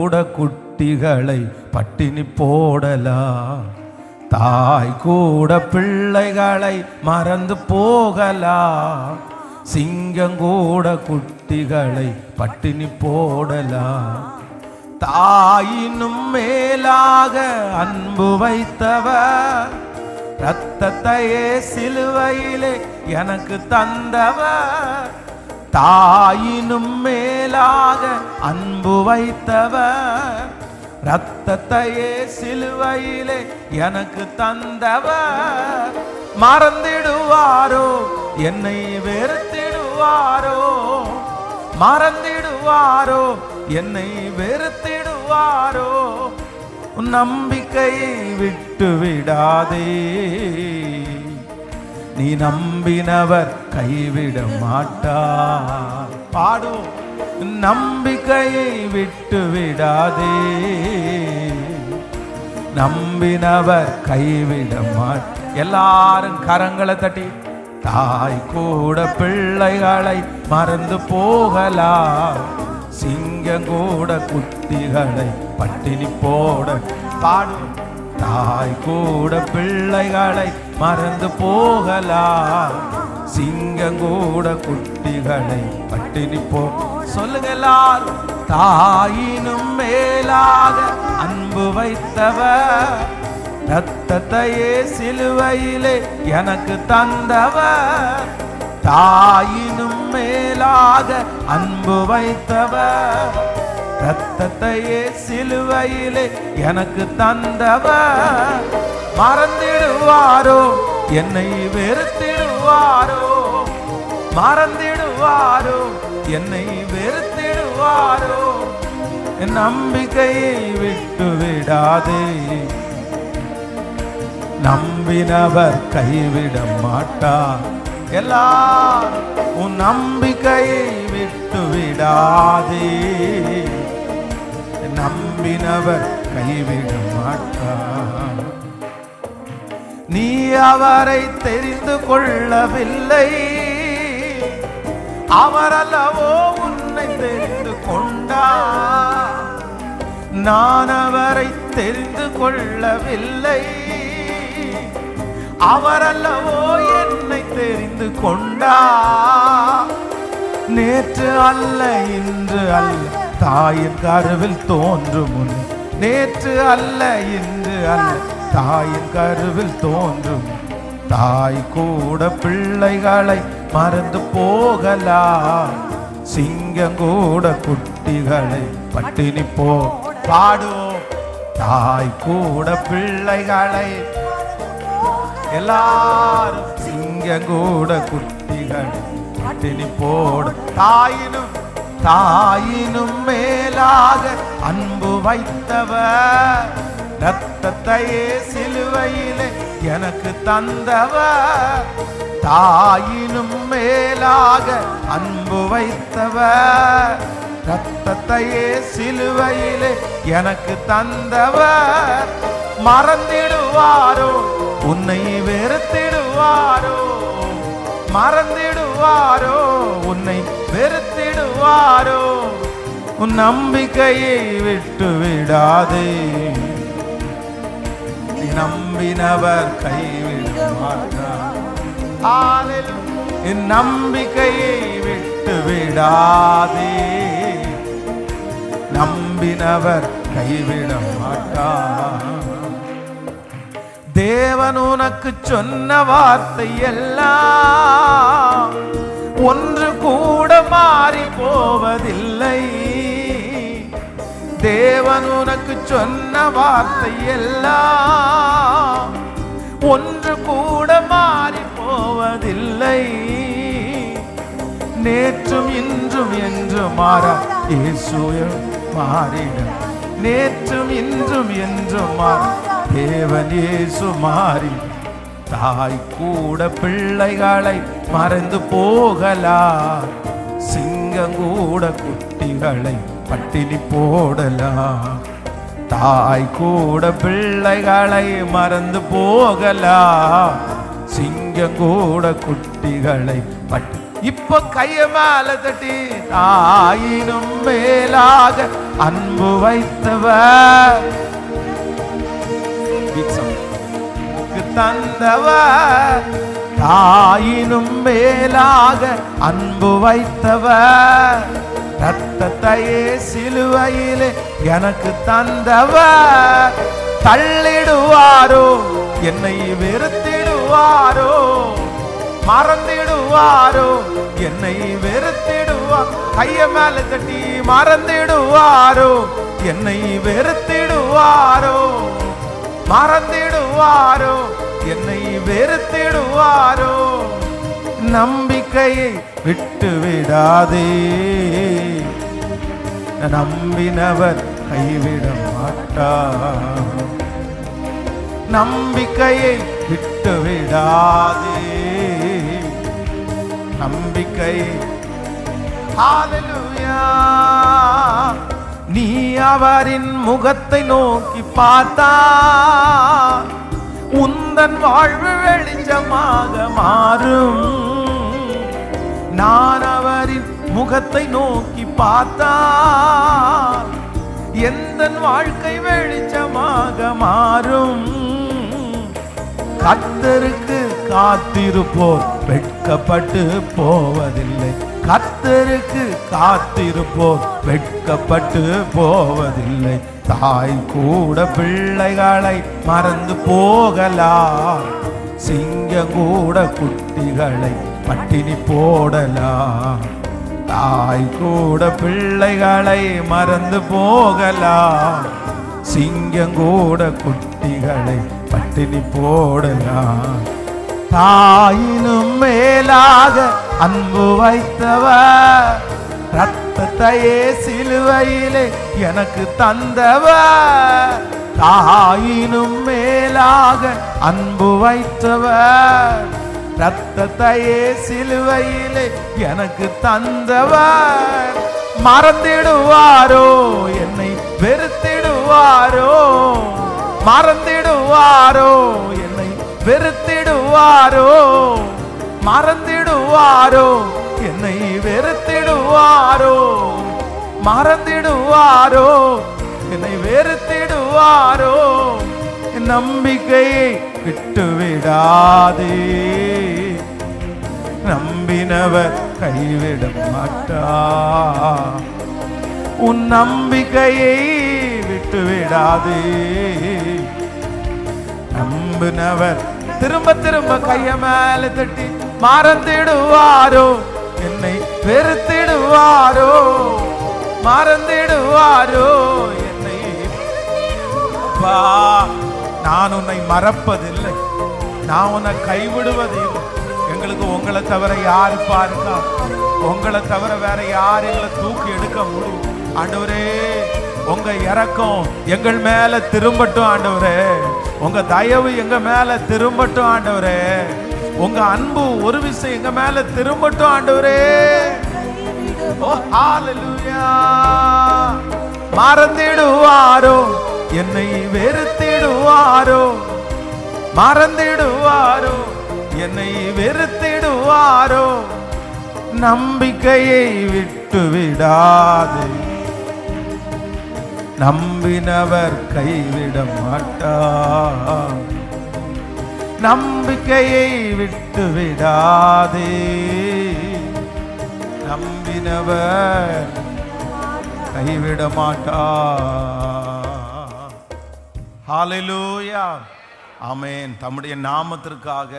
கூட குட்டிகளை பட்டினி போடலாம், தாய் கூட பிள்ளைகளை மறந்து போகலாம், சிங்கம் கூட குட்டிகளை பட்டினி போடலாம். தாயினும் மேலாக அன்பு வைத்தவர், இரத்தத்தையே சிலுவையிலே எனக்கு தந்தவர். தாயினும் மேலாக அன்பு வைத்தவர், இரத்தத்தையே சிலுவையிலே எனக்கு தந்தவர். மறந்திடுவாரோ என்னை வெறுத்திடுவாரோ, மறந்திடுவாரோ என்னை வெறுத்திடுவாரோ. நம்பிக்கையை விட்டு விடாதே, நீ நம்பினவர் கைவிட மாட்டார். பாடும். நம்பிக்கையை விட்டு விடாதே, நம்பினவர் கைவிட மாட்டார். எல்லாரும் கரங்களை தட்டி, தாய் கூட பிள்ளைகளை மறந்து போகலாம், சிங்கம் கூட குட்டிகளை பட்டினி போட. பாடும். தாய் கூட பிள்ளைகளை மறந்து போகலாம், சிங்கம் கூட குட்டிகளை பட்டினி போ. சொல்லுங்க எல்லாரும். தாயினும் மேலாக அன்பு வைத்தவர், இரத்தத்தையே சிலுவையிலே எனக்கு தந்தவர். தாயினும் மேலாக அன்பு வைத்தவர், இரத்தத்தையே சிலுவையிலே எனக்கு தந்தவர். மறந்திடுவாரோ என்னை வெறுத்திடுவாரோ, மறந்திடுவாரோ என்னை வெறுத்திடுவாரோ. என் நம்பிக்கையை விட்டு விடாதே, நம்பினவர் கைவிட மாட்டார். எல்லாரும் உன் நம்பிக்கையை விட்டு விடாதே, நம்பினவர் கைவிட மாட்டார். நீ அவரை தெரிந்து கொள்ளவில்லை, அவரல்லவோ உன்னை தெரிந்து கொண்டார். நான் அவரை தெரிந்து கொள்ளவில்லை, அவரல்லவோ என்னை தெரிந்து கொண்டார். நேற்று அல்ல இன்று அல்ல, தாயின் கருவில் தோன்றும் முன். நேற்று அல்ல இன்று அல்ல, தாயின் கருவில் தோன்றும். தாய் கூட பிள்ளைகளை மறந்து போகலாம், சிங்கம் கூட குட்டிகளை பட்டினி போ. பாடுவோம். தாய் கூட பிள்ளைகளை, எல்லாரும் சிங்கம் கூட குட்டிகள் பட்டினி போட. தாயினும் தாயினும் மேலாக அன்பு வைத்தவர், இரத்தத்தையே சிலுவையிலே எனக்கு தந்தவர். தாயினும் மேலாக அன்பு வைத்தவர், இரத்தத்தையே சிலுவையிலே எனக்கு தந்தவர். மறந்திடுவாரோ உன்னை வெறுத்திடுவாரோ, மறந்திடுவாரோ உன்னை வெறுத்திடுவாரோ. உன் நம்பிக்கையை விட்டு விடாதே, நீ நம்பினவர் கைவிட மாட்டார். என் நம்பிக்கையை விட்டு விடாதே, நம்பினவர் கைவிட மாட்டார். தேவன் உனக்கு சொன்ன வார்த்தை எல்லாம் ஒன்று கூட மாறி போவதில்லை. தேவன் உனக்கு சொன்ன வார்த்தை எல்லாம் ஒன்று கூட மாறி போவதில்லை. நேற்றும் இன்றும் என்று மாறா இயேசு மாறிட, நேற்றும் இன்றும் என்று மாறா தேவன் இயேசு மாறி. தாய் கூட பிள்ளைகளை மறந்து போகலாம், சிங்கம் கூட குட்டிகளை பட்டினி போடலாம். தாய் கூட பிள்ளைகளை மறந்து போகலாம், சிங்கம் கூட குட்டிகளை பட்டினி இப்ப கைய மேல தட்டி தாயினும் மேலாக அன்பு வைத்தவர் தந்தவர் தாயினும் மேலாக அன்பு வைத்தவர் ரத்தத்தையே சிலுவையிலே எனக்கு தந்தவர் தள்ளிடுவாரோ என்னை வெறுத்திடுவாரோ மறந்திடுவாரோ என்னை வெறுத்திடுவார் கைய மேல தட்டி மறந்திடுவாரோ என்னை வெறுத்திடுவாரோ மறந்திடுவாரோ என்னை வெறுத்திடுவாரோ நம்பிக்கையை விட்டு விடாதே நம்பினவர் கைவிட மாட்டார் நம்பிக்கையை விட்டு விடாதே நம்பிக்கை ஹல்லேலூயா நீ அவரின் முகத்தை நோக்கி பார்த்தால் உந்தன் வாழ்வு வெளிச்சமாக மாறும் நான் அவரின் முகத்தை நோக்கி பார்த்தால் எந்த வாழ்க்கை வெளிச்சமாக மாறும் கர்த்தருக்கு காத்திருப்போர் வெட்கப்பட்டு போவதில்லை கர்த்தருக்கு காத்திருப்போர் வெட்கப்பட்டு போவதில்லை தாய் கூட பிள்ளைகளை மறந்து போகலாம் சிங்கம் கூட குட்டிகளை பட்டினி போடலாம் தாய் கூட பிள்ளைகளை மறந்து போகலாம் சிங்கம் கூட குட்டிகளை பட்டினி போடலாம் தாயினும் மேலாக அன்பு வைத்தவர் ரத்தத்தையே சிலுவையிலே எனக்கு தந்தவர் தாயினும் மேலாக அன்பு வைத்தவர் ரத்தத்தையே சிலுவையிலே எனக்கு தந்தவர் மறந்திடுவாரோ என்னை வெறுத்திடுவாரோ மறந்திடுவாரோ என்னை வெறுத்திடுவாரோ மறந்திடுவாரோ என்னை வெறுத்திடுவாரோ மறந்திடுவாரோ என்னை வெறுத்திடுவாரோ நம்பிக்கையை விட்டு விடாதே நம்பினவர் கைவிட மாட்டார் உன் நம்பிக்கையை விட்டு விடாதே நம்பினவர் திரும்ப திரும்ப கைய மேல தட்டி மறந்திடுவாரோ என்னை வெறுத்திடுவாரோ மறந்திடுவாரோ என்னை நான் உன்னை மறப்பதில்லை நான் உன்னை கைவிடுவதில்லை எங்களுக்கு உங்களை தவிர யாரு பாருக்கா உங்களை தவிர வேற யார் எங்களை தூக்கி எடுக்க முடியும் ஆண்டவரே உங்க இரக்கம் எங்கள் மேல திரும்பட்டும் ஆண்டவரே உங்க தயவு எங்க மேல திரும்பட்டும் ஆண்டவரே உங்க அன்பு ஒரு விஷயம் எங்க மேல திரும்பட்டும் ஆண்டவரே ஓ ஹல்லேலூயா மறந்திடுவாரோ என்னை வெறுத்திடுவாரோ மறந்திடுவாரோ என்னை வெறுத்திடுவாரோ நம்பிக்கையை விட்டு விடாதே நம்பினவர் கைவிட மாட்டார் நம்பிக்கையை விட்டு விடாதே நம்பினவர் கைவிட மாட்டார் ஹல்லேலூயா ஆமென் தம்முடைய நாமத்திற்காக